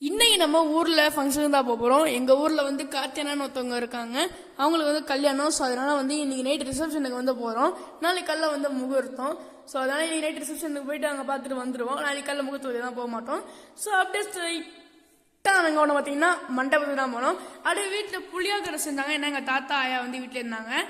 இன்னைக்கு நம்ம ஊர்ல ஃபங்க்ஷன் தான் போறோம். எங்க ஊர்ல வந்து கார்த்தியானான்னு ஒருத்தவங்க இருக்காங்க. அவங்களுக்கு வந்து கல்யாணம். ஸோ அதனால வந்து இன்னைக்கு நைட் ரிசப்ஷனுக்கு வந்து போறோம். நாளைக்கு காலைல வந்து முகூர்த்தம். ஸோ அதனால இன்னைக்கு நைட் ரிசப்ஷனுக்கு போயிட்டு அங்கே பார்த்துட்டு வந்துருவோம். நாளைக்கு காலைல முகூர்த்தத்துக்கு தான் போக மாட்டோம். ஸோ அப்படியே ஸ்ட்ரைட்டா நாங்கள் ஒன்று பார்த்தீங்கன்னா மண்டபத்துக்கு தான் போனோம். அப்படியே வீட்டில் புளியோதரை செஞ்சாங்க. ஏன்னா எங்கள் தாத்தா ஆயா வந்து வீட்டில் இருந்தாங்க.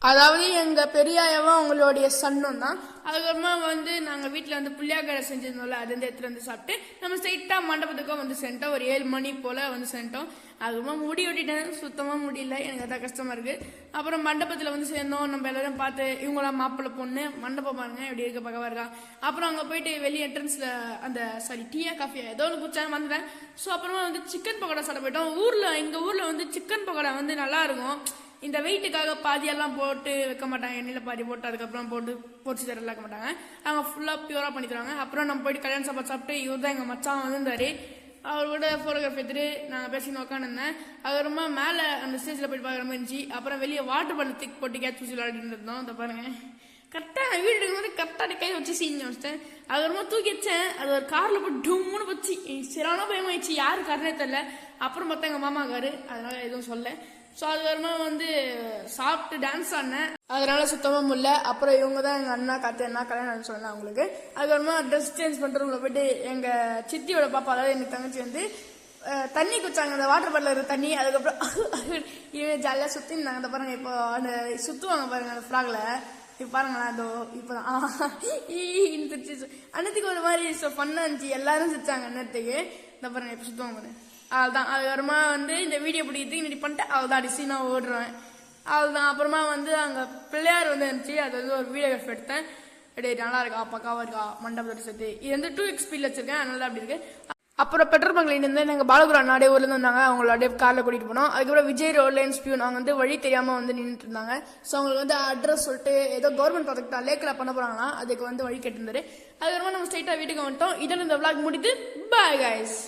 அதாவது எங்க பெரியாயவும் அவங்களுடைய சன்னும் தான். அதுக்கப்புறமா வந்து நாங்க வீட்டுல வந்து புளியாக்கடை செஞ்சிருந்தோம்ல, அது வந்து எடுத்துட்டு வந்து சாப்பிட்டு நம்ம ஸ்ட்ரைட்டா மண்டபத்துக்கும் வந்து சென்ட்டோம். ஒரு 7 மணி போல வந்து சென்ட்டோம். அதுக்கப்புறமா முடி வெட்டிட்டேன், சுத்தமா முடியல, எனக்கு அதான் கஷ்டமா இருக்கு. அப்புறம் மண்டபத்துல வந்து சேர்ந்தோம். நம்ம எல்லாரும் பார்த்து இவங்களாம் மாப்பிள்ளை பொண்ணு, மண்டபம் பாருங்க எப்படி இருக்க பக்கவா இருக்கா. அப்புறம் அங்க போயிட்டு வெளியே என்ட்ரன்ஸ்ல அந்த டீயா காஃபியா ஏதோ ஒன்று குடிச்சாலும் வந்துட்டேன். ஸோ அப்புறமா வந்து சிக்கன் பக்கோடா சாப்பிட போயிட்டோம். எங்க ஊர்ல வந்து சிக்கன் பக்கோடா வந்து நல்லா இருக்கும். இந்த வெயிட்டுக்காக பாதியெல்லாம் போட்டு வைக்க மாட்டாங்க, எண்ணெயில் பாதி போட்டு அதுக்கப்புறம் போட்டு பொரிச்சு தரலாம் வைக்க மாட்டாங்க. அவங்க ஃபுல்லாக பியூராக பண்ணி தருவாங்க. அப்புறம் நம்ம போயிட்டு கல்யாணம் சாப்பிட்டு இவர் தான் எங்கள் மச்சான் வந்திருந்தாரு. அவரோட ஃபோட்டோகிராஃப் எடுத்துட்டு நாங்கள் பேசின்னு உட்காந்துருந்தேன். அதுக்கப்புறமா மேலே அந்த ஸ்டேஜில் போயிட்டு பார்க்குற மாதிரி இருந்துச்சு. அப்புறம் வெளியே வாட்டர் பாட்டில் திக் போட்டு கேட்ச் பிடிச்சி விளையாடிட்டு இருந்தோம். அதை பாருங்க, கரெக்டாக வீடு எடுக்கும்போது கரெக்டாக கை வச்சு சீன் வச்சிட்டேன். அதுக்கப்புறமா தூக்கி வச்சேன். அது ஒரு காரில் போய் டூம்னு வச்சு சிறான பயமாயிடுச்சு, யாரு காரணே தெரியல. அப்புறம் பார்த்தா எங்கள் மாமா காரு, அதனால எதுவும் சொல்ல. ஸோ அதுக்கப்புறமா வந்து சாப்பிட்டு டான்ஸ் ஆடினேன். அதனால சுத்தமாக முடியல. அப்புறம் இவங்க தான் எங்கள் அண்ணா காத்தியண்ணா கல்யாணம் சொன்னேன் அவங்களுக்கு. அதுக்கப்புறமா ட்ரெஸ் சேஞ்ச் பண்ணுறவங்கள போயிட்டு எங்கள் சித்தியோட பாப்பா, அதாவது எங்கள் தங்கச்சி வந்து தண்ணி குடிச்சாங்க, அந்த வாட்டர் பாட்டில் இருக்கிற தண்ணி. அதுக்கப்புறம் இவன் ஜாலியாக சுற்றி இருந்தாங்க. அந்த பாருங்க, இப்போ அந்த சுற்றுவாங்க பாருங்க அந்த ஃப்ராக்ல. இப்போ பாருங்களேன், அதோ இப்போதான் அன்னத்துக்கு ஒரு மாதிரி ஃபன்னாக இருந்துச்சு. எல்லாரும் சிரிச்சாங்க அன்னத்துக்கு. இந்த பாருங்க இப்போ சுற்றுவாங்க பாருங்க. அதுதான். அதுக்கப்புறமா வந்து இந்த வீடியோ பிடிக்கிறதுக்கு ரெடி பண்ணிட்டு அதுதான் டிசைனாக ஓடுறேன். அதுதான். அப்புறமா வந்து அங்கே பிள்ளையார் வந்து இருந்துச்சு, அது வந்து ஒரு வீடியோகிராஃப் எடுத்தேன். அப்படியே நல்லா இருக்கா, பக்காவாக இருக்கா மண்டபத்தோட சேர்த்து. இது வந்து 2x ஸ்பீடில் வச்சிருக்கேன், அதனால அப்படி இருக்கு. அப்புறம் பெட்ரோல் பங்க்ல இருந்து நாங்கள் பாலகுரா நாடே ஊர்லேருந்து வந்தாங்க. அவங்கள அப்படியே காரில் கூட்டிகிட்டு போனோம். அதுக்கப்புறம் விஜய் ரோட்லைன்ஸ் பியூன் அவங்க வந்து வழி தெரியாமல் வந்து நின்றுட்டு இருந்தாங்க. ஸோ அவங்களுக்கு வந்து அட்ரஸ் சொல்லிட்டு ஏதோ கவர்மெண்ட் ப்ராஜெக்ட் தான் லேக்கில் பண்ண போகிறாங்களா, அதுக்கு வந்து வழி கேட்டிருந்தாரு. அதுக்கப்புறமா நம்ம ஸ்ட்ரைட்டாக வீட்டுக்கு வந்துட்டோம். இதோட இந்த விளாக் முடித்து பாய் கைஸ்.